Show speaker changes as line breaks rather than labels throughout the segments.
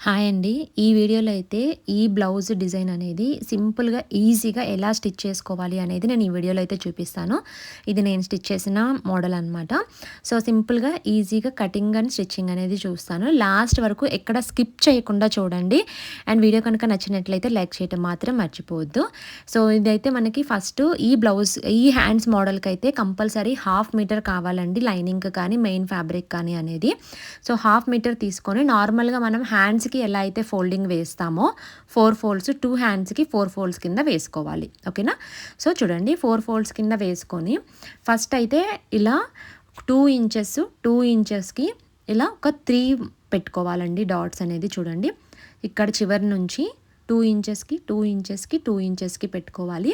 Hi అండి. ఈ వీడియోలో అయితే ఈ బ్లౌజ్ డిజైన్ అనేది సింపుల్‌గా, ఈజీగా ఎలా స్టిచ్ చేసుకోవాలి అనేది నేను ఈ వీడియోలో అయితే చూపిస్తాను. ఇది నేను స్టిచ్ చేసిన మోడల్ అనమాట. సో, సింపుల్‌గా, ఈజీగా కటింగ్ అండ్ స్టిచ్చింగ్ అనేది చూస్తాను. లాస్ట్ వరకు ఎక్కడ స్కిప్ చేయకుండా చూడండి. అండ్ వీడియో కనుక నచ్చినట్లయితే లైక్ చేయడం మాత్రం మర్చిపోవద్దు. సో, ఇదైతే మనకి ఫస్ట్ ఈ హ్యాండ్స్ మోడల్‌కి అయితే కంపల్సరీ హాఫ్ మీటర్ కావాలండి. లైనింగ్ కానీ, మెయిన్ ఫ్యాబ్రిక్ కానీ అనేది. సో, హాఫ్ మీటర్ తీసుకొని నార్మల్‌గా మనం హ్యాండ్స్‌కి ఎలా అయితే ఫోల్డింగ్ వేస్తామో 4 ఫోల్డ్స్ 2 హ్యాండ్స్‌కి 4 ఫోల్డ్స్ కింద వేసుకోవాలి. ఓకేనా? సో, చూడండి 4 ఫోల్డ్స్ కింద వేసుకొని ఫస్ట్ అయితే ఇలా 2 ఇంచెస్ 2 ఇంచెస్‌కి ఇలా ఒక 3 పెట్టుకోవాలండి డాట్స్ అనేది చూడండి. ఇక్కడ చివరి నుంచి 2 ఇంచెస్‌కి, 2 ఇంచెస్‌కి, 2 ఇంచెస్‌కి పెట్టుకోవాలి.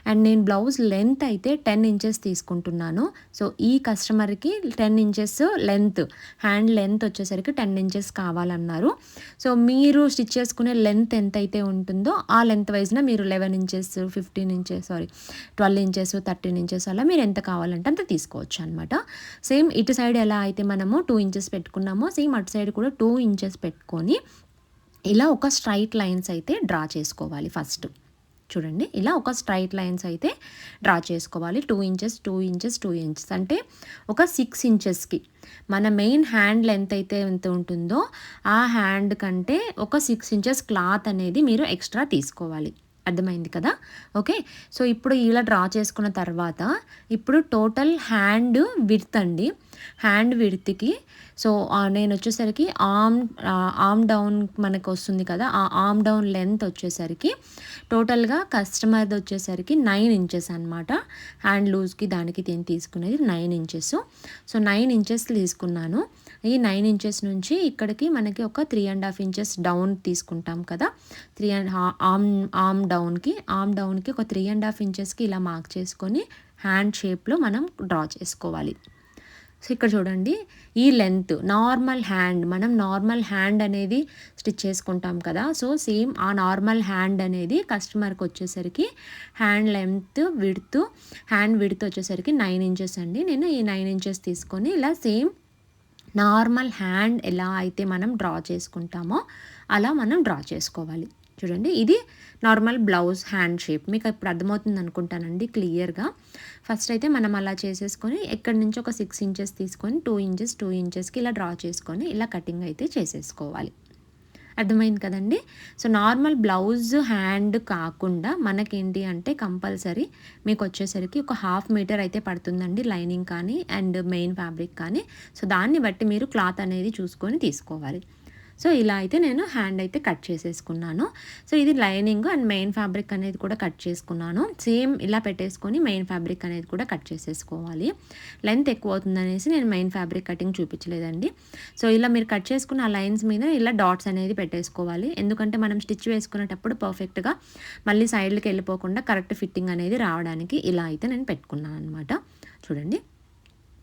అండ్ నేను బ్లౌజ్ లెంత్ అయితే 10 ఇంచెస్ తీసుకుంటున్నాను. సో, ఈ కస్టమర్‌కి 10 ఇంచెస్ లెంత్, హ్యాండ్ లెంత్ వచ్చేసరికి 10 ఇంచెస్ కావాలన్నారు. సో, మీరు స్టిచ్ చేసుకునే లెంత్ ఎంతైతే ఉంటుందో ఆ లెంత్ వైజ్‌న మీరు 11 ఇంచెస్, 12 ఇంచెస్, 13 ఇంచెస్ అలా మీరు ఎంత కావాలంటే అంత తీసుకోవచ్చు అనమాట. సేమ్ ఇటు సైడ్ ఎలా అయితే మనము 2 ఇంచెస్ పెట్టుకున్నామో సేమ్ అటు సైడ్ కూడా 2 ఇంచెస్ పెట్టుకొని ఇలా ఒక స్ట్రైట్ లైన్స్ అయితే డ్రా చేసుకోవాలి ఫస్ట్. చూడండి ఇలా ఒక స్ట్రైట్ లైన్స్ అయితే డ్రా చేసుకోవాలి. 2 ఇంచెస్, 2 ఇంచెస్, 2 ఇంచెస్ అంటే ఒక 6 ఇంచెస్‌కి మన మెయిన్ హ్యాండ్ లెంత్ అయితే ఎంత ఉంటుందో ఆ హ్యాండ్ కంటే ఒక 6 ఇంచెస్ క్లాత్ అనేది మీరు ఎక్స్ట్రా తీసుకోవాలి. అర్థమైంది కదా? ఓకే. సో, ఇప్పుడు ఇలా డ్రా చేసుకున్న తర్వాత ఇప్పుడు టోటల్ హ్యాండ్ విడ్త్ అండి. హ్యాండ్ విడ్త్‌కి సో, నేనొచ్చేసరికి ఆర్మ్ డౌన్ మనకొస్తుంది కదా! ఆ ఆర్మ్ డౌన్ లెంత్ వచ్చేసరికి టోటల్‌గా కస్టమర్‌ది వచ్చేసరికి 9 ఇంచెస్ అనమాట. హ్యాండ్ లూజ్‌కి దానికి నేను తీసుకునేది 9 ఇంచెస్. సో, 9 ఇంచెస్ తీసుకున్నాను. ఈ 9 ఇంచెస్ నుంచి ఇక్కడికి మనకి ఒక 3½ ఇంచెస్ డౌన్ తీసుకుంటాం కదా! 3 అండ్ ఆర్మ్ డౌన్‌కి ఒక 3½ ఇంచెస్‌కి ఇలా మార్క్ చేసుకొని హ్యాండ్ షేప్‌లో మనం డ్రా చేసుకోవాలి. సో, ఇక్కడ చూడండి ఈ లెంత్ మనం నార్మల్ హ్యాండ్ అనేది స్టిచ్ చేసుకుంటాం కదా! సో, సేమ్ ఆ నార్మల్ హ్యాండ్ అనేది కస్టమర్‌కి వచ్చేసరికి హ్యాండ్ విడ్త్ వచ్చేసరికి 9 ఇంచెస్ అండి. నేను ఈ 9 ఇంచెస్ తీసుకొని ఇలా సేమ్ నార్మల్ హ్యాండ్ ఎలా అయితే మనం డ్రా చేసుకుంటామో అలా మనం డ్రా చేసుకోవాలి. చూడండి ఇది నార్మల్ బ్లౌజ్ హ్యాండ్ షేప్. మీకు ఇప్పుడు అర్థమవుతుంది అనుకుంటానండి క్లియర్‌గా. ఫస్ట్ అయితే మనం అలా చేసేసుకొని ఎక్కడి నుంచి ఒక 6 ఇంచెస్ తీసుకొని 2 ఇంచెస్‌కి ఇలా డ్రా చేసుకొని ఇలా కటింగ్ అయితే చేసేసుకోవాలి. అర్థమైంది కదండీ! సో, నార్మల్ బ్లౌజ్ హ్యాండ్ కాకుండా మనకేంటి అంటే కంపల్సరీ మీకొచ్చేసరికి ఒక హాఫ్ మీటర్ అయితే పడుతుందండి లైనింగ్ కానీ అండ్ మెయిన్ ఫ్యాబ్రిక్ కానీ. సో, దాన్ని బట్టి మీరు క్లాత్ అనేది చూసుకొని తీసుకోవాలి. సో, ఇలా అయితే నేను హ్యాండ్ అయితే కట్ చేసేసుకున్నాను. సో, ఇది లైనింగ్ అండ్ మెయిన్ ఫ్యాబ్రిక్ అనేది కూడా కట్ చేసుకున్నాను. సేమ్ ఇలా పెట్టేసుకొని మెయిన్ ఫ్యాబ్రిక్ అనేది కూడా కట్ చేసేసుకోవాలి. లెంత్ ఎక్కువ అవుతుందనేసి నేను మెయిన్ ఫ్యాబ్రిక్ కటింగ్ చూపించలేదండి. సో, ఇలా మీరు కట్ చేసుకున్న ఆ లైన్స్ మీద ఇలా డాట్స్ అనేది పెట్టేసుకోవాలి. ఎందుకంటే మనం స్టిచ్ వేసుకునేటప్పుడు పర్ఫెక్ట్‌గా మళ్ళీ సైడ్‌లకి వెళ్ళిపోకుండా కరెక్ట్ ఫిట్టింగ్ అనేది రావడానికి ఇలా అయితే నేను పెట్టుకున్నాను అనమాట. చూడండి.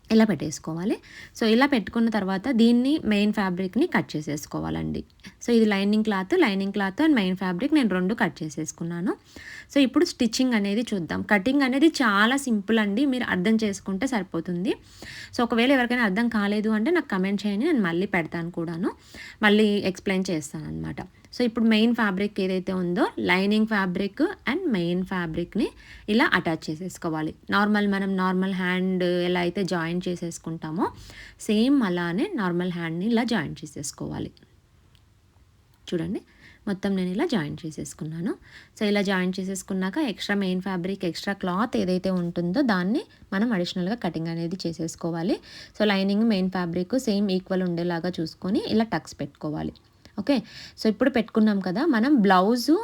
ఇలా పెట్టేసుకోవాలి. సో, ఇలా పెట్టుకున్న తర్వాత దీన్ని మెయిన్ ఫ్యాబ్రిక్‌ని కట్ చేసేసుకోవాలండి. సో, ఇది lining cloth and main fabric నేను 2 కట్ చేసేసుకున్నాను. సో, ఇప్పుడు స్టిచ్చింగ్ అనేది చూద్దాం. కటింగ్ అనేది చాలా సింపుల్ అండి. మీరు అర్థం చేసుకుంటే సరిపోతుంది. సో, ఒకవేళ ఎవరికైనా అర్థం కాలేదు అంటే నాకు కమెంట్ చేయండి. నేను మళ్ళీ పెడతాను కూడాను. మళ్ళీ ఎక్స్‌ప్లెయిన్ చేస్తాననమాట. సో, ఇప్పుడు మెయిన్ ఫ్యాబ్రిక్ ఏదైతే ఉందో లైనింగ్ ఫ్యాబ్రిక్ అండ్ మెయిన్ ఫ్యాబ్రిక్‌ని ఇలా అటాచ్ చేసేసుకోవాలి. మనం నార్మల్ హ్యాండ్ ఎలా అయితే జాయిన్ చేసేసుకుంటామో సేమ్ అలానే నార్మల్ హ్యాండ్‌ని ఇలా జాయిన్ చేసేసుకోవాలి. చూడండి. మొత్తం నేను ఇలా జాయిన్ చేసేసుకున్నాను. సో, ఇలా జాయిన్ చేసేసుకున్నాక extra main fabric, extra cloth ఏదైతే ఉంటుందో దాన్ని మనం అడిషనల్‌గా కటింగ్ అనేది చేసేసుకోవాలి. So, lining, main fabric same equal ఉండేలాగా చూసుకొని ఇలా టక్స్ పెట్టుకోవాలి. ఓకే. సో, ఇప్పుడు పెట్టుకున్నాం కదా! మనం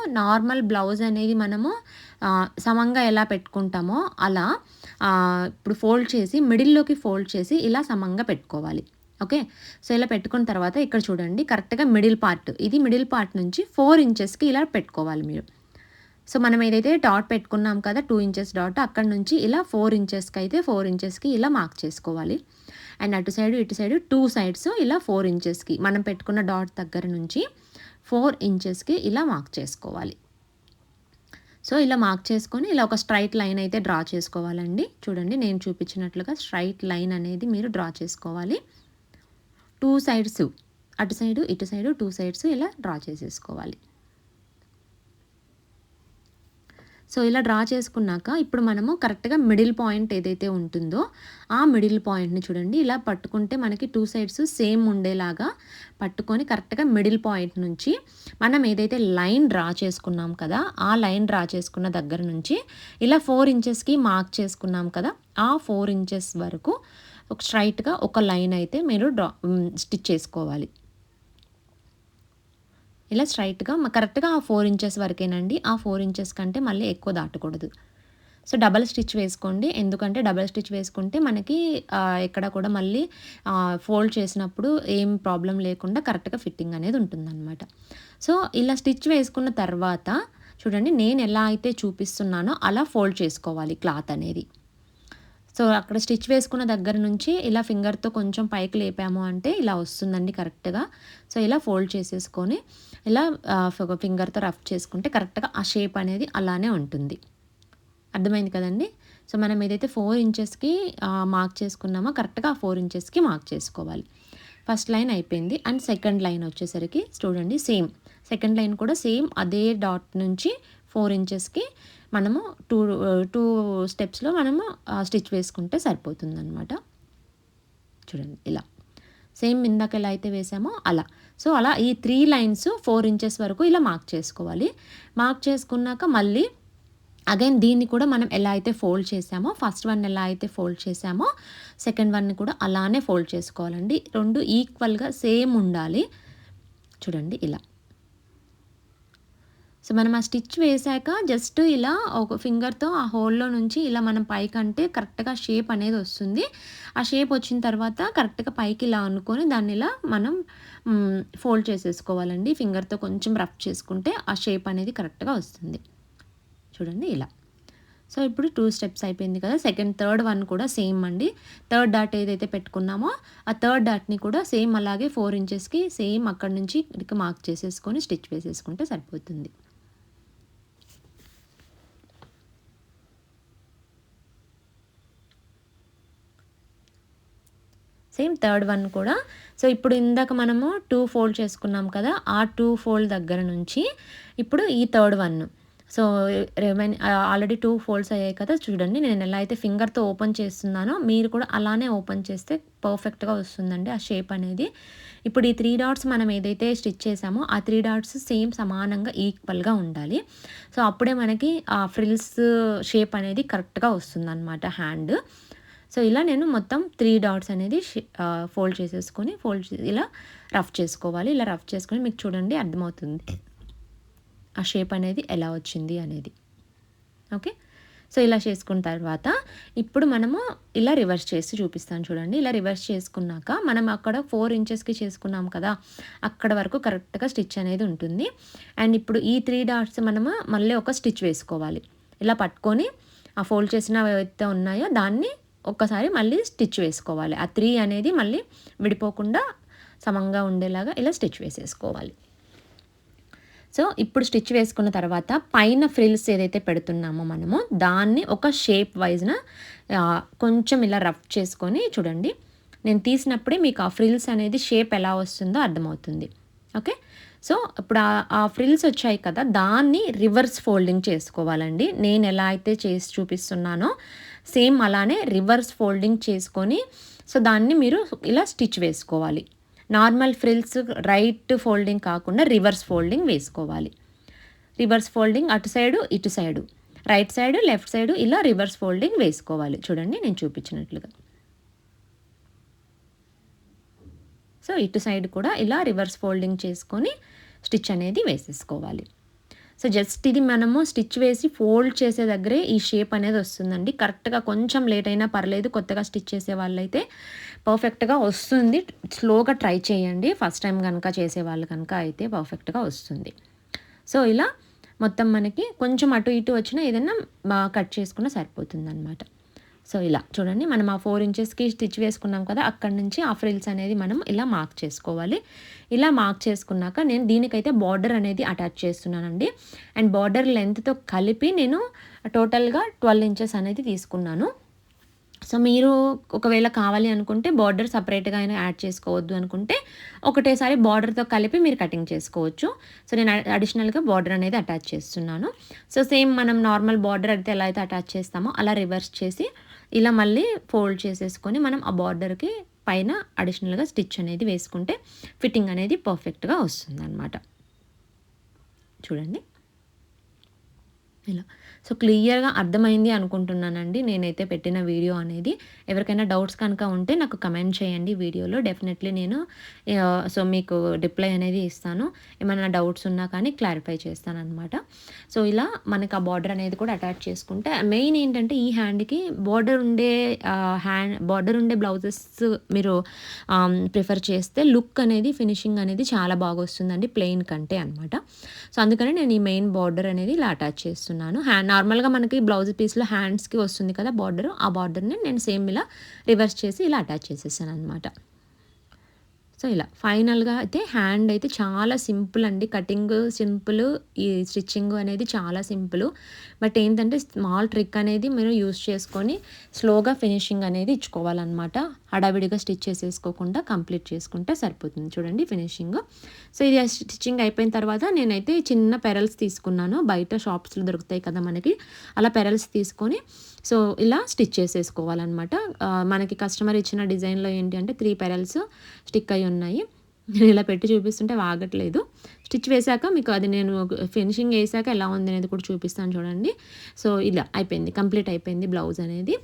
నార్మల్ బ్లౌజ్ అనేది మనము సమంగా ఎలా పెట్టుకుంటామో అలా ఇప్పుడు మిడిల్‌లోకి ఫోల్డ్ చేసి ఇలా సమంగా పెట్టుకోవాలి. ఓకే. సో, ఇలా పెట్టుకున్న తర్వాత ఇక్కడ చూడండి కరెక్ట్‌గా మిడిల్ పార్ట్ నుంచి 4 ఇంచెస్‌కి ఇలా పెట్టుకోవాలి మీరు. సో, మనం ఏదైతే డాట్ పెట్టుకున్నాం కదా! 2 ఇంచెస్ డాట్ అక్కడి నుంచి ఇలా 4 ఇంచెస్‌కి ఇలా మార్క్ చేసుకోవాలి. అండ్ అటు సైడు, ఇటు సైడు 2 సైడ్స్ ఇలా 4 ఇంచెస్‌కి మనం పెట్టుకున్న డాట్ దగ్గర నుంచి 4 ఇంచెస్‌కి ఇలా మార్క్ చేసుకోవాలి. సో, ఇలా మార్క్ చేసుకొని ఇలా ఒక స్ట్రెయిట్ లైన్ అయితే డ్రా చేసుకోవాలండి. చూడండి నేను చూపించినట్లుగా స్ట్రెయిట్ లైన్ అనేది మీరు డ్రా చేసుకోవాలి. 2 సైడ్స్ అటు సైడు ఇటు సైడు 2 సైడ్స్ ఇలా డ్రా చేసేసుకోవాలి. సో ఇలా డ్రా చేసుకున్నాక ఇప్పుడు మనము కరెక్ట్‌గా మిడిల్ పాయింట్ ఏదైతే ఉంటుందో ఆ మిడిల్ పాయింట్‌ని చూడండి ఇలా పట్టుకుంటే మనకి 2 సైడ్స్ సేమ్ ఉండేలాగా పట్టుకొని కరెక్ట్‌గా మిడిల్ పాయింట్ నుంచి మనం ఏదైతే లైన్ డ్రా చేసుకున్నాం కదా, ఆ లైన్ డ్రా చేసుకున్న దగ్గర నుంచి ఇలా 4 ఇంచెస్‌కి మార్క్ చేసుకున్నాం కదా, ఆ 4 ఇంచెస్ వరకు ఒక స్ట్రెయిట్‌గా ఒక లైన్ అయితే మీరు స్టిచ్ చేసుకోవాలి. ఇలా స్ట్రైట్‌గా కరెక్ట్‌గా ఆ 4 ఇంచెస్ వరకేనండి. ఆ 4 ఇంచెస్ కంటే మళ్ళీ ఎక్కువ దాటకూడదు. సో, డబల్ స్టిచ్ వేసుకోండి. ఎందుకంటే డబల్ స్టిచ్ వేసుకుంటే మనకి ఎక్కడ కూడా మళ్ళీ ఫోల్డ్ చేసినప్పుడు ఏం ప్రాబ్లమ్ లేకుండా కరెక్ట్‌గా ఫిట్టింగ్ అనేది ఉంటుందనమాట. సో, ఇలా స్టిచ్ వేసుకున్న తర్వాత చూడండి నేను ఎలా అయితే చూపిస్తున్నానో అలా ఫోల్డ్ చేసుకోవాలి క్లాత్ అనేది. సో, అక్కడ స్టిచ్ వేసుకున్న దగ్గర నుంచి ఇలా ఫింగర్‌తో కొంచెం పైకి లేపాము అంటే ఇలా వస్తుందండి కరెక్ట్‌గా. సో, ఇలా ఫోల్డ్ చేసేసుకొని ఇలా ఫింగర్‌తో రఫ్ చేసుకుంటే కరెక్ట్‌గా ఆ షేప్ అనేది అలానే ఉంటుంది. అర్థమైంది కదండీ! సో, మనం ఏదైతే 4 ఇంచెస్‌కి మార్క్ చేసుకున్నామో కరెక్ట్‌గా ఆ 4 ఇంచెస్‌కి మార్క్ చేసుకోవాలి. ఫస్ట్ లైన్ అయిపోయింది. అండ్ సెకండ్ లైన్ వచ్చేసరికి చూడండి సేమ్. సెకండ్ లైన్ కూడా సేమ్ అదే డాట్ నుంచి 4 ఇంచెస్‌కి మనము 2 స్టెప్స్‌లో మనము స్టిచ్ వేసుకుంటే సరిపోతుందనమాట. చూడండి ఇలా. సేమ్ ఇందాక ఎలా అయితే వేసామో అలా. సో, అలా ఈ 3 లైన్స్ 4 ఇంచెస్ వరకు ఇలా మార్క్ చేసుకోవాలి. మార్క్ చేసుకున్నాక మళ్ళీ అగైన్ దీన్ని కూడా మనం ఎలా అయితే ఫోల్డ్ చేసామో ఫస్ట్ వన్ ఎలా అయితే ఫోల్డ్ చేసామో సెకండ్ వన్‌ని కూడా అలానే ఫోల్డ్ చేసుకోవాలండి. 2 ఈక్వల్‌గా సేమ్ ఉండాలి. చూడండి ఇలా. సో, మనం ఆ స్టిచ్ వేశాక జస్ట్ ఇలా ఒక ఫింగర్‌తో ఆ హోల్‌లో నుంచి ఇలా మనం పైకంటే కరెక్ట్‌గా షేప్ అనేది వస్తుంది. ఆ షేప్ వచ్చిన తర్వాత కరెక్ట్‌గా పైకి ఇలా అనుకొని దాన్ని ఇలా మనం ఫోల్డ్ చేసేసుకోవాలండి. ఫింగర్‌తో కొంచెం రఫ్ చేసుకుంటే ఆ షేప్ అనేది కరెక్ట్‌గా వస్తుంది. చూడండి ఇలా. సో, ఇప్పుడు 2 స్టెప్స్ అయిపోయింది కదా! థర్డ్ వన్ కూడా సేమ్ అండి. థర్డ్ డాట్ ఏదైతే పెట్టుకున్నామో ఆ థర్డ్ డాట్‌ని కూడా సేమ్ అలాగే 4 ఇంచెస్‌కి సేమ్ అక్కడి నుంచి ఇక్కడికి మార్క్ చేసేసుకొని స్టిచ్ వేసేసుకుంటే సరిపోతుంది. సేమ్ థర్డ్ వన్ కూడా సో, ఇప్పుడు ఇందాక మనము 2 ఫోల్డ్ చేసుకున్నాం కదా! ఆ 2 ఫోల్డ్ దగ్గర నుంచి ఇప్పుడు ఈ third one. So, already 2 folds అయ్యాయి కదా! చూడండి నేను ఎలా అయితే ఫింగర్‌తో ఓపెన్ చేస్తున్నానో మీరు కూడా అలానే ఓపెన్ చేస్తే పర్ఫెక్ట్‌గా వస్తుందండి ఆ షేప్ అనేది. ఇప్పుడు ఈ 3 డాట్స్ మనం ఏదైతే స్టిచ్ చేసామో ఆ 3 డాట్స్ సేమ్ సమానంగా ఈక్వల్‌గా ఉండాలి. సో, అప్పుడే మనకి ఆ ఫ్రిల్స్ షేప్ అనేది కరెక్ట్‌గా వస్తుందనమాట హ్యాండ్. సో, ఇలా నేను మొత్తం 3 డాట్స్ అనేది ఫోల్డ్ చేసేసుకొని ఇలా రఫ్ చేసుకోవాలి. ఇలా రఫ్ చేసుకొని మీకు చూడండి అర్థమవుతుంది. ఆ షేప్ అనేది ఎలా వచ్చింది అనేది. ఓకే. సో, ఇలా చేసుకున్న తర్వాత ఇప్పుడు మనము ఇలా రివర్స్ చేసి చూపిస్తాను చూడండి. ఇలా రివర్స్ చేసుకున్నాక మనం అక్కడ 4 ఇంచెస్‌కి చేసుకున్నాం కదా! అక్కడ వరకు కరెక్ట్‌గా స్టిచ్ అనేది ఉంటుంది. అండ్ ఇప్పుడు ఈ 3 డాట్స్ మనము మళ్ళీ ఒక స్టిచ్ వేసుకోవాలి. ఇలా పట్టుకొని ఆ ఫోల్డ్ చేసినవి ఏవైతే ఉన్నాయో దాన్ని ఒక్కసారి మళ్ళీ స్టిచ్ వేసుకోవాలి. ఆ 3 అనేది మళ్ళీ విడిపోకుండా సమంగా ఉండేలాగా ఇలా స్టిచ్ వేసేసుకోవాలి. సో, ఇప్పుడు స్టిచ్ వేసుకున్న తర్వాత పైన ఫ్రిల్స్ ఏదైతే పెడుతున్నామో మనము దాన్ని ఒక షేప్ వైజ్‌న కొంచెం ఇలా రఫ్ చేసుకొని చూడండి. నేను తీసినప్పుడే మీకు ఆ ఫ్రిల్స్ అనేది షేప్ ఎలా వస్తుందో అర్థమవుతుంది. ఓకే. సో, ఇప్పుడు ఆ ఫ్రిల్స్ వచ్చాయి కదా! దాన్ని రివర్స్ ఫోల్డింగ్ చేసుకోవాలండి. నేను ఎలా అయితే చేసి చూపిస్తున్నానో సేమ్ అలానే రివర్స్ ఫోల్డింగ్ చేసుకొని సో, దాన్ని మీరు ఇలా స్టిచ్ వేసుకోవాలి. నార్మల్ ఫ్రిల్స్ రైట్ ఫోల్డింగ్ కాకుండా రివర్స్ ఫోల్డింగ్ వేసుకోవాలి. రివర్స్ ఫోల్డింగ్ అటు సైడు, ఇటు side. Right side, left side ఇలా రివర్స్ ఫోల్డింగ్ వేసుకోవాలి. చూడండి నేను చూపించినట్లుగా. సో, ఇటు సైడ్ కూడా ఇలా రివర్స్ ఫోల్డింగ్ చేసుకొని స్టిచ్ అనేది వేసేసుకోవాలి. సో, జస్ట్ ఇది మనము స్టిచ్ వేసి ఫోల్డ్ చేసే దగ్గరే ఈ షేప్ అనేది వస్తుందండి. కరెక్ట్‌గా కొంచెం లేట్ అయినా పర్లేదు. కొత్తగా స్టిచ్ చేసే వాళ్ళైతే పర్ఫెక్ట్‌గా వస్తుంది. స్లోగా ట్రై చేయండి. ఫస్ట్ టైం గనక చేసేవాళ్ళు కనుక అయితే పర్ఫెక్ట్‌గా వస్తుంది. సో, ఇలా మొత్తం మనకి కొంచెం అటు ఇటు వచ్చినా ఏదైనా కట్ చేసుకున్నా సరిపోతుందనమాట. సో, ఇలా చూడండి మనం ఆ 4 ఇంచెస్‌కి స్టిచ్ వేసుకున్నాం కదా! అక్కడి నుంచి ఆ ఫ్రిల్స్ అనేది మనం ఇలా మార్క్ చేసుకోవాలి. ఇలా మార్క్ చేసుకున్నాక నేను దీనికైతే బార్డర్ అనేది అటాచ్ చేస్తున్నానండి. అండ్ బార్డర్ లెంత్‌తో కలిపి నేను టోటల్‌గా 12 ఇంచెస్ అనేది తీసుకున్నాను. సో మీరు ఒకవేళ కావాలి అనుకుంటే బార్డర్ సెపరేట్‌గా అయినా యాడ్ చేసుకోవద్దు అనుకుంటే ఒకటేసారి బార్డర్‌తో కలిపి మీరు కటింగ్ చేసుకోవచ్చు. సో నేను అడిషనల్‌గా బార్డర్ అనేది అటాచ్ చేస్తున్నాను. సో సేమ్ మనం నార్మల్ బార్డర్ అయితే ఎలా అయితే అటాచ్ చేస్తామో అలా రివర్స్ చేసి ఇలా మళ్ళీ ఫోల్డ్ చేసేసుకొని మనం ఆ బార్డర్‌కి పైన అడిషనల్‌గా స్టిచ్ అనేది వేసుకుంటే ఫిట్టింగ్ అనేది పర్ఫెక్ట్‌గా వస్తుందనమాట. చూడండి. ఇలా. సో, క్లియర్‌గా అర్థమైంది అనుకుంటున్నానండి. నేనైతే పెట్టిన వీడియో అనేది. ఎవరికైనా డౌట్స్ కనుక ఉంటే నాకు కమెంట్ చేయండి వీడియోలో. డెఫినెట్‌లీ నేను సో, మీకు రిప్లై అనేది ఇస్తాను. ఏమైనా డౌట్స్ ఉన్నా కానీ క్లారిఫై చేస్తాననమాట. సో, ఇలా మనకు ఆ బార్డర్ అనేది కూడా అటాచ్ చేసుకుంటే మెయిన్ ఏంటంటే ఈ హ్యాండ్‌కి బార్డర్ ఉండే బ్లౌజెస్ మీరు ప్రిఫర్ చేస్తే లుక్ అనేది ఫినిషింగ్ అనేది చాలా బాగొస్తుందండి ప్లెయిన్ కంటే అనమాట. సో, అందుకని నేను ఈ మెయిన్ బార్డర్ అనేది ఇలా అటాచ్ చేస్తున్నాను. నార్మల్‌గా మనకి బ్లౌజ్ పీస్‌లో హ్యాండ్స్‌కి వస్తుంది కదా బార్డరు. ఆ బార్డర్‌ని నేను సేమ్ ఇలా రివర్స్ చేసి ఇలా అటాచ్ చేసేసాననమాట. సో, ఇలా ఫైనల్‌గా అయితే హ్యాండ్ అయితే చాలా సింపుల్ అండి. Cutting simple. ఈ స్టిచ్చింగ్ అనేది చాలా సింపుల్. బట్ ఏంటంటే స్మాల్ ట్రిక్ అనేది మీరు యూజ్ చేసుకొని స్లోగా ఫినిషింగ్ అనేది ఇచ్చుకోవాలన్నమాట. హడావిడిగా స్టిచ్ చేసేసుకోకుండా కంప్లీట్ చేసుకుంటే సరిపోతుంది. చూడండి ఫినిషింగ్. సో, ఇది స్టిచ్చింగ్ అయిపోయిన తర్వాత నేనైతే చిన్న పెరల్స్ తీసుకున్నాను. బయట షాప్స్‌లో దొరుకుతాయి కదా మనకి. అలా పెరల్స్ తీసుకొని సో, ఇలా స్టిచ్ చేసేసుకోవాలన్నమాట. మనకి కస్టమర్ ఇచ్చిన డిజైన్‌లో ఏంటి అంటే 3 పెరల్స్ స్టిక్ అయ్యి ఉన్నాయి. నేను ఇలా పెట్టి చూపిస్తుంటే ఆగట్లేదు. స్టిచ్ వేశాక మీకు అది నేను ఫినిషింగ్ ఏసాక ఎలా ఉంది అనేది కూడా చూపిస్తాను చూడండి. సో, ఇలా అయిపోయింది. కంప్లీట్ అయిపోయింది బ్లౌజ్ అనేది.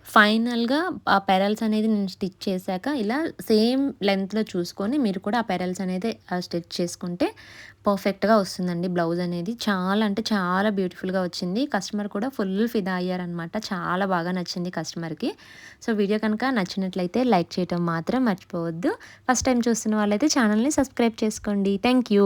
ఫైనల్‌గా ఆ పెరల్స్ అనేది నేను స్టిచ్ చేశాక ఇలా సేమ్ లెంగ్త్‌లో చూసుకొని మీరు కూడా ఆ పెరల్స్ అనేది స్టిచ్ చేసుకుంటే పర్ఫెక్ట్‌గా వస్తుందండి బ్లౌజ్ అనేది. చాలా అంటే చాలా బ్యూటిఫుల్‌గా వచ్చింది. కస్టమర్ కూడా ఫుల్ ఫిదా అయ్యారనమాట. చాలా బాగా నచ్చింది కస్టమర్‌కి. సో, వీడియో కనుక నచ్చినట్లయితే లైక్ చేయటం మాత్రం మర్చిపోవద్దు. ఫస్ట్ టైం చూస్తున్న వాళ్ళైతే ఛానల్‌ని సబ్స్క్రైబ్ చేసుకోండి. Thank you.